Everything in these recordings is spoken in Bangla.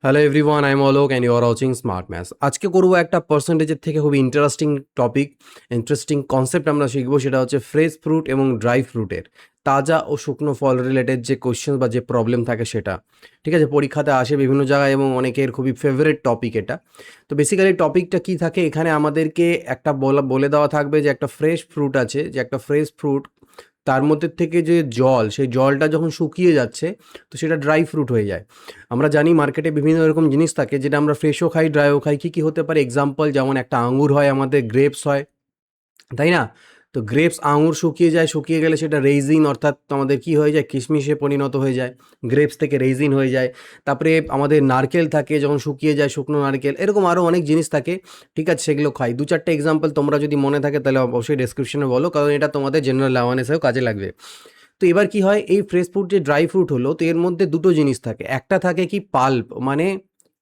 Hello everyone, I am Alok and you are watching smart maths. আজকে করবো একটা পার্সেন্টেজের থেকে খুবই ইন্টারেস্টিং টপিক, ইন্টারেস্টিং কনসেপ্ট আমরা শিখবো। সেটা হচ্ছে ফ্রেশ ফ্রুট এবং ড্রাই ফ্রুটের তাজা ও শুকনো ফল রিলেটেড যে কোয়েশ্চেন বা যে প্রবলেম থাকে সেটা। ঠিক আছে, পরীক্ষাতে আসে বিভিন্ন জায়গায় এবং অনেকের খুবই ফেভারিট টপিক এটা। তো বেসিক্যালি টপিকটা কী থাকে এখানে, আমাদেরকে একটা বলে দেওয়া থাকবে যে একটা ফ্রেশ ফ্রুট আছে, যে একটা ফ্রেশ ফ্রুট তার মধ্যে থেকে যে জল, সেই জলটা যখন শুকিয়ে যাচ্ছে তো সেটা ড্রাই ফ্রুট হয়ে যায়। আমরা জানি মার্কেটে বিভিন্ন রকম জিনিস থাকে যেটা আমরা ফ্রেশও খাই, ড্রাইও খাই। কী কী হতে পারে এক্সাম্পল, যেমন একটা আঙুর হয়, আমাদের গ্রেপস হয়, তাই না? তো গ্রেপস, আঙুর শুকিয়ে যায়, শুকিয়ে গেলে সেটা রেইজিন, অর্থাৎ আমাদের কী হয়ে যায়, কিশমিশে পরিণত হয়ে যায়, গ্রেপস থেকে রেইজিন হয়ে যায়। তারপরে আমাদের নারকেল থাকে, যখন শুকিয়ে যায় শুকনো নারকেল, এরকম আরও অনেক জিনিস থাকে। ঠিক আছে, সেগুলো খাই। দু চারটে এক্সাম্পল তোমরা যদি মনে থাকে তাহলে অবশ্যই ডেসক্রিপশনে বলো, কারণ এটা তোমাদের জেনারেল অ্যাওয়ারনেসেও কাজে লাগবে। তো এবার কি হয়, এই ফ্রেশ ফ্রুট যে ড্রাই ফ্রুট হলো, তো এর মধ্যে দুটো জিনিস থাকে। একটা থাকে কি পাল্প, মানে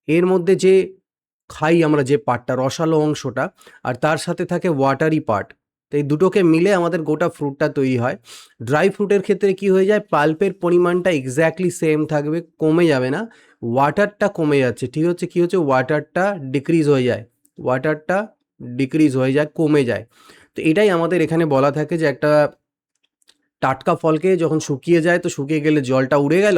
এর মধ্যে যে খাই আমরা যে পার্টটা, রসালো অংশটা, আর তার সাথে থাকে ওয়াটারি পার্ট। তো এই দুটোকে মিলে আমাদের গোটা ফ্রুটটা তৈরি হয়। ড্রাই ফ্রুটের ক্ষেত্রে কি হয়ে যায়, পাল্পের পরিমাণটা এক্স্যাক্টলি সেম থাকবে, কমে যাবে না, ওয়াটারটা কমে যাচ্ছে। ঠিক হচ্ছে, কী হচ্ছে, ওয়াটারটা ডিক্রিজ হয়ে যায়, ওয়াটারটা ডিক্রিজ হয়ে যায়, কমে যায়। তো এটাই আমাদের এখানে বলা থাকে যে একটা টাটকা ফলকে যখন শুকিয়ে যায়, তো শুকিয়ে গেলে জলটা উড়ে গেল,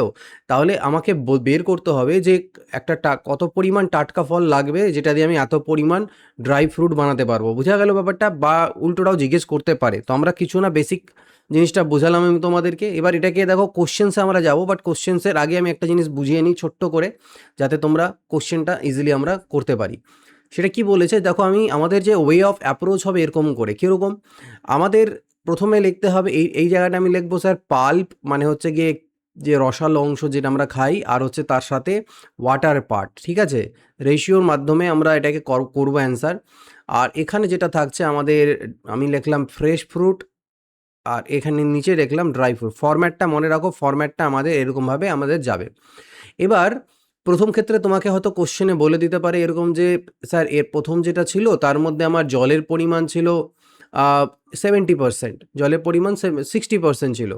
তাহলে আমাকে বের করতে হবে যে একটা কত পরিমাণ টাটকা ফল লাগবে যেটা দিয়ে আমি এত পরিমাণ ড্রাই ফ্রুট বানাতে পারবো। বোঝা গেল ব্যাপারটা? বা উল্টোটাও জিজ্ঞেস করতে পারে। তো আমরা কিছু না বেসিক জিনিসটা বোঝালাম আমি তোমাদেরকে। এবার এটাকে দেখো কোশ্চেন্সে আমরা যাবো, বাট কোশ্চেন্সের আগে আমি একটা জিনিস বুঝিয়ে নিই ছোট্ট করে, যাতে তোমরা কোশ্চেনটা ইজিলি আমরা করতে পারি। সেটা কি বলেছে দেখো, আমাদের যে ওয়ে অফ অ্যাপ্রোচ হবে এরকম করে। কীরকম, আমাদের প্রথমে লিখতে হবে, এই জায়গাটা আমি লিখবো স্যার পাল্প, মানে হচ্ছে গিয়ে যে রসালো অংশ যেটা আমরা খাই, আর হচ্ছে তার সাথে ওয়াটার পার্ট। ঠিক আছে, রেশিওর মাধ্যমে আমরা এটাকে করবো অ্যান্সার। আর এখানে যেটা থাকছে আমাদের, আমি লিখলাম ফ্রেশ ফ্রুট, আর এখানে নিচে লিখলাম ড্রাই ফ্রুট। ফরম্যাটটা মনে রাখো, ফরম্যাটটা আমাদের এরকমভাবে আমাদের যাবে। এবার প্রথম ক্ষেত্রে তোমাকে হয়তো কোশ্চেনে বলে দিতে পারে এরকম যে স্যার এর প্রথম যেটা ছিল তার মধ্যে আমার জলের পরিমাণ ছিল 70%, জলের পরিমাণ 60% ছিল।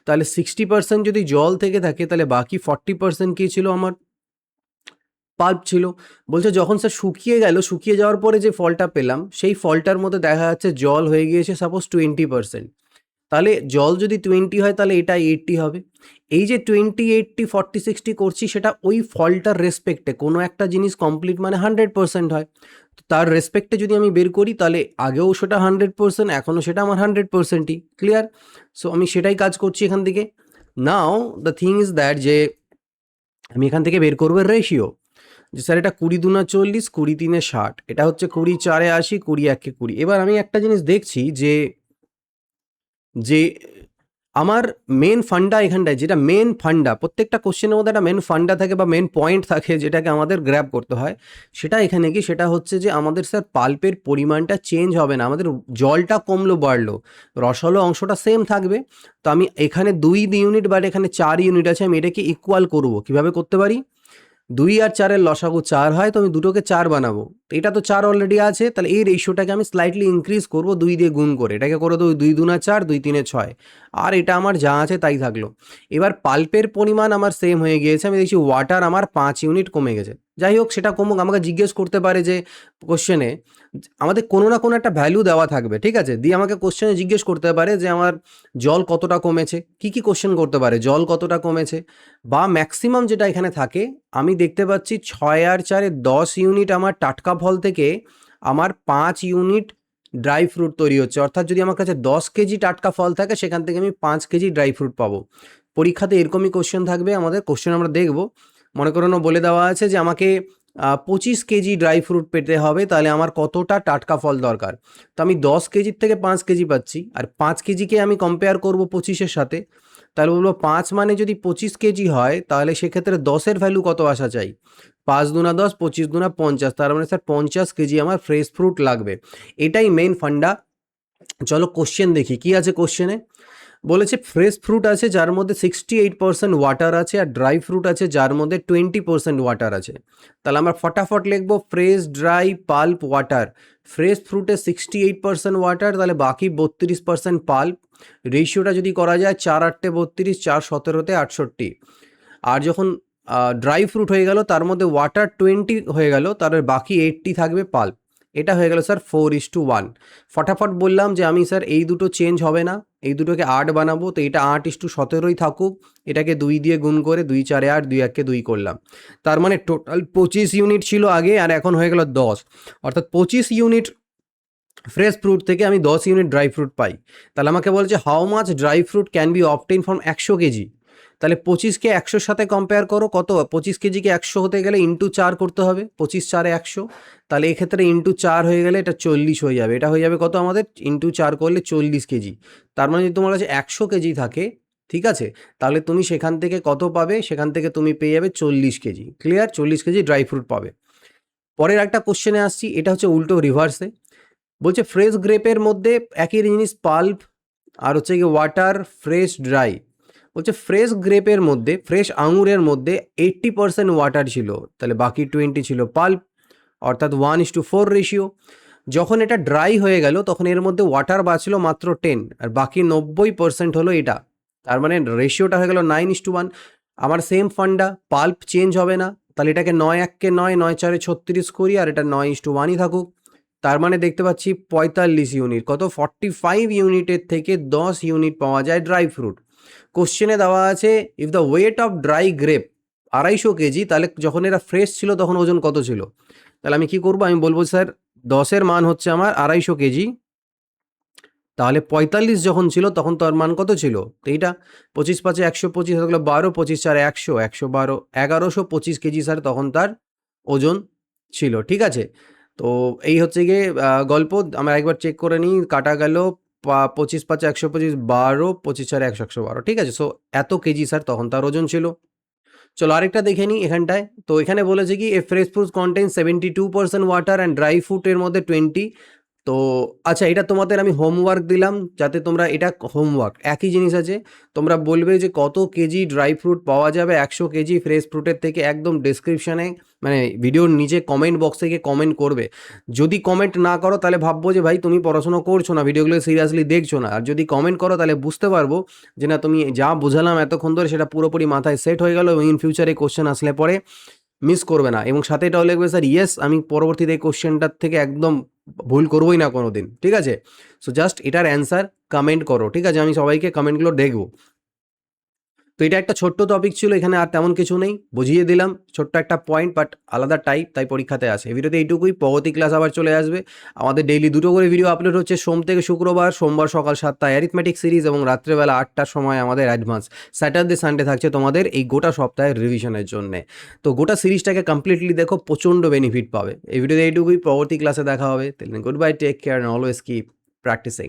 তাহলে 60% যদি জল থেকে থাকে, তাহলে বাকি 40% কী ছিল, আমার পাল্প ছিল। বলছে যখন স্যার শুকিয়ে গেল, শুকিয়ে যাওয়ার পরে যে ফলটা পেলাম, সেই ফলটার মধ্যে দেখা যাচ্ছে জল হয়ে গিয়েছে সাপোজ 20%। তাহলে জল যদি 20 হয় তাহলে এটা 80 হবে। এই যে 20, 80, 40, 60 করছি, সেটা ওই ফলটার রেসপেক্টে। কোনো একটা জিনিস কমপ্লিট মানে 100% হয়। তো তার রেসপেক্টে যদি আমি বের করি, তাহলে আগেও সেটা 100%, এখনও সেটা আমার 100%ই। ক্লিয়ার? সো আমি সেটাই কাজ করছি এখান থেকে। নাও দ্য থিং ইজ দ্যাট, যে আমি এখান থেকে বের করবো রেশিও, যে স্যার এটা 20 দুনা 40, 20 তিনে 60, এটা হচ্ছে 20 চারে 80, 20 একে 20। এবার আমি একটা জিনিস দেখছি যে যে আমার মেন ফান্ডা এখানটায়, যেটা মেন ফান্ডা, প্রত্যেকটা কোশ্চেনের মধ্যে একটা মেন ফান্ডা থাকে বা মেন পয়েন্ট থাকে যেটাকে আমাদের গ্র্যাব করতে হয়। সেটা এখানে কি, সেটা হচ্ছে যে আমাদের স্যার পাল্পের পরিমাণটা চেঞ্জ হবে না, আমাদের জলটা কমলো বাড়লো, রসালো অংশটা সেম থাকবে। তো আমি এখানে 2 ইউনিট বাট এখানে 4 ইউনিট আছে, আমি এটাকে ইকুয়াল করবো। কিভাবে করতে পারি, 2 আর 4-এর লসাগু 4 হয়, তো আমি দুটোকে 4 বানাবো। তো এটা তো 4 অলরেডি আছে, তাহলে এই রেশিওটাকে আমি স্লাইটলি ইনক্রিজ করবো 2 দিয়ে গুণ করে। এটাকে করে দেবো 2 দুনা 4, 2 তিনে 6, আর এটা আমার যা আছে তাই থাকলো। এবার পাল্পের পরিমাণ আমার সেম হয়ে গিয়েছে, আমি দেখছি ওয়াটার আমার 5 ইউনিট কমে গেছে। যাই হোক, সেটা কমুক, আমাকে জিজ্ঞেস করতে পারে যে কোশ্চেনে আমাদের কোনো না কোনো একটা ভ্যালু দেওয়া থাকবে। ঠিক আছে, দিয়ে আমাকে কোশ্চেনে জিজ্ঞেস করতে পারে যে আমার জল কতটা কমেছে। কি কি কোশ্চেন করতে পারে, জল কতটা কমেছে, বা ম্যাক্সিমাম যেটা এখানে থাকে, আমি দেখতে পাচ্ছি 6 আর 4-এ 10 ইউনিট আমার টাটকা ফল থেকে আমার 5 ইউনিট ড্রাই ফ্রুট তৈরি হচ্ছে। অর্থাৎ যদি আমার কাছে 10 কেজি টাটকা ফল থাকে, সেখান থেকে আমি 5 কেজি ড্রাই ফ্রুট পাবো। পরীক্ষাতে এরকমই কোশ্চেন থাকবে, আমাদের কোশ্চেন আমরা দেখব। মনে করো বলে দেওয়া আছে যে আমাকে 25 কেজি ড্রাই ফ্রুট পেতে হবে, তাহলে আমার কতটা টাটকা ফল দরকার। তো আমি 10 কেজির থেকে 5 কেজি পাচ্ছি, আর 5 কেজিকে আমি কম্পেয়ার করব 25-এর সাথে। তাহলে বলবো 5 মানে যদি 25 কেজি হয়, তাহলে সেক্ষেত্রে 10-এর ভ্যালু কত আসা চাই, 5 দুনা 10, 25 দুনা 50, তার মানে স্যার 50 কেজি আমার ফ্রেশ ফ্রুট লাগবে। এটাই মেইন ফান্ডা। চলো কোশ্চেন দেখি কি আছে কোশ্চেনে। বলেছে ফ্রেশ ফ্রুট আছে যার মধ্যে 68% ওয়াটার আছে, আর ড্রাই ফ্রুট আছে যার মধ্যে 20% ওয়াটার আছে। তাহলে আমরা ফটাফট লিখবো fresh dry pulp water. Fresh ফ্রুটে 68% ওয়াটার, তাহলে বাকি 32% পাল্প। রেশিওটা যদি করা যায় 4 8-এ 32, 4 17-তে 68। আর যখন ড্রাই ফ্রুট হয়ে গেল, তার মধ্যে ওয়াটার 20 হয়ে গেল, তার বাকি 80 থাকবে পাল্প। এটা হয়ে গেল স্যার 4:1। ফটাফট বললাম যে আমি স্যার এই দুটো চেঞ্জ হবে না, এই দুটোকে 8 বানাবো, তো এটা 8:17ই থাকুক, এটাকে 2 দিয়ে গুণ করে 2 4 8 2 1 2 করলাম। তার মানে টোটাল 25 ইউনিট ছিল আগে, আর এখন হয়ে গেল 10, অর্থাৎ 25 ইউনিট ফ্রেশ ফ্রুট থেকে আমি 10 ইউনিট ড্রাই ফ্রুট পাই। তাহলে আমাকে বলছে how much dry fruit can be obtain from 100 KG. তাহলে 25কে 100-র সাথে কম্পেয়ার করো, কত 25 কেজিকে 100 হতে গেলে ইন্টু 4 করতে হবে, 25 4 100। তাহলে এক্ষেত্রে ইন্টু 4 হয়ে গেলে এটা 40 হয়ে যাবে, এটা হয়ে যাবে কত আমাদের, ইন্টু 4 করলে 40 কেজি। তার মানে যদি তোমার কাছে 100 কেজি থাকে, ঠিক আছে, তাহলে তুমি সেখান থেকে কত পাবে, সেখান থেকে তুমি পেয়ে যাবে 40 KG. Clear, 40 KG dry fruit পাবে। পরের একটা কোশ্চেনে আসছি, এটা হচ্ছে উল্টো রিভার্সে। বলছে ফ্রেশ গ্রেপের মধ্যে একই জিনিস পাল্প আর হচ্ছে কি ওয়াটার, ফ্রেশ ড্রাই। বলছে ফ্রেশ গ্রেপের মধ্যে, ফ্রেশ আঙুরের মধ্যে 80% ওয়াটার ছিল, তাহলে বাকি 20 ছিল পাল্প, অর্থাৎ 1:4 রেশিও। যখন এটা ড্রাই হয়ে গেল তখন এর মধ্যে ওয়াটার বাঁচল মাত্র 10, আর বাকি 90% হলো এটা। তার মানে রেশিওটা হয়ে গেল 9:1। আমার সেম ফান্ডা, পাল্প চেঞ্জ হবে না, তাহলে এটাকে 9 1 9 9 4 36 করি, আর এটা 9:1ই থাকুক। তার মানে দেখতে পাচ্ছি 45 ইউনিট, কত 45 ইউনিটের থেকে 10 ইউনিট পাওয়া যায় ড্রাই ফ্রুট। কোশ্চেনে দেওয়া আছে if the weight of dry grape 250 KG, তাহলে যখন এরা ফ্রেশ ছিল তখন ওজন কত ছিল। তাহলে আমি কি করব, আমি বলবো স্যার 10-এর মান হচ্ছে আমার 250 কেজি, তাহলে 45 যখন ছিল তখন তার মান কত ছিল, তো এইটা 25 5 125 হয়ে গেলো 12, 25 4 100, 112 1125 কেজি স্যার তখন তার ওজন ছিল। ঠিক আছে, তো এই হচ্ছে গিয়ে গল্প। আমরা একবার চেক করে নিই, কাটা গেল 25 5 125 12, 25 4 100, 112। ঠিক আছে, সো এত কেজি স্যার তখন তার ওজন ছিল। চলো আরেকটা দেখে নিই এখানটায়। তো এখানে বলেছে কি a fresh fruit contain 72% water and dry ফ্রুটের মধ্যে 20। তো আচ্ছা, এটা তোমাদের আমি হোমওয়ার্ক দিলাম, যাতে তোমরা, এটা হোমওয়ার্ক একই জিনিস আছে, তোমরা বলবে যে কত কেজি ড্রাই ফ্রুট পাওয়া যাবে 100 কেজি ফ্রেশ ফ্রুটের থেকে, একদম ডেসক্রিপশানে মানে ভিডিওর নিচে কমেন্ট বক্সে গিয়ে কমেন্ট করবে। যদি কমেন্ট না করো তাহলে ভাববো যে ভাই তুমি পড়াশোনা করছো না, ভিডিওগুলো সিরিয়াসলি দেখছো না। আর যদি কমেন্ট করো তাহলে বুঝতে পারবো যে না, তুমি যা বোঝালাম এতক্ষণ ধরে সেটা পুরোপুরি মাথায় সেট হয়ে গেল, এবং ইন ফিউচারে কোশ্চেন আসলে পরে মিস করবে না। এবং সাথে এটাও লিখবে স্যার ইয়েস, আমি পরবর্তীতে এই কোশ্চেনটার থেকে একদম ভুল করবোই না কোনো দিন। ঠিক আছে, সো জাস্ট এটার অ্যান্সার কমেন্ট করো। ঠিক আছে, আমি সবাইকে কমেন্টগুলো দেখবো। তো এটা একটা ছোট্ট টপিক ছিল, এখানে আর তেমন কিছু নেই, বুঝিয়ে দিলাম ছোট্ট একটা পয়েন্ট, বাট আলাদা টাইপ, তাই পরীক্ষাতে আসে। ভিডিওতে এইটুকুই, পরবর্তী ক্লাস আবার চলে আসবে। আমাদের ডেইলি 2টো করে ভিডিও আপলোড হচ্ছে, সোম থেকে শুক্রবার, সোমবার সকাল 7টায় অ্যারিথমেটিক সিরিজ, এবং রাত্রেবেলা 8টার সময় আমাদের অ্যাডভান্স। স্যাটারডে সানডে থাকছে তোমাদের এই গোটা সপ্তাহের রিভিশনের জন্য। তো গোটা সিরিজটাকে কমপ্লিটলি দেখো, প্রচণ্ড বেনিফিট পাবে। এই ভিডিওতে এইটুকুই, পরবর্তী ক্লাসে দেখা হবে। Goodbye, take care, and always keep practising.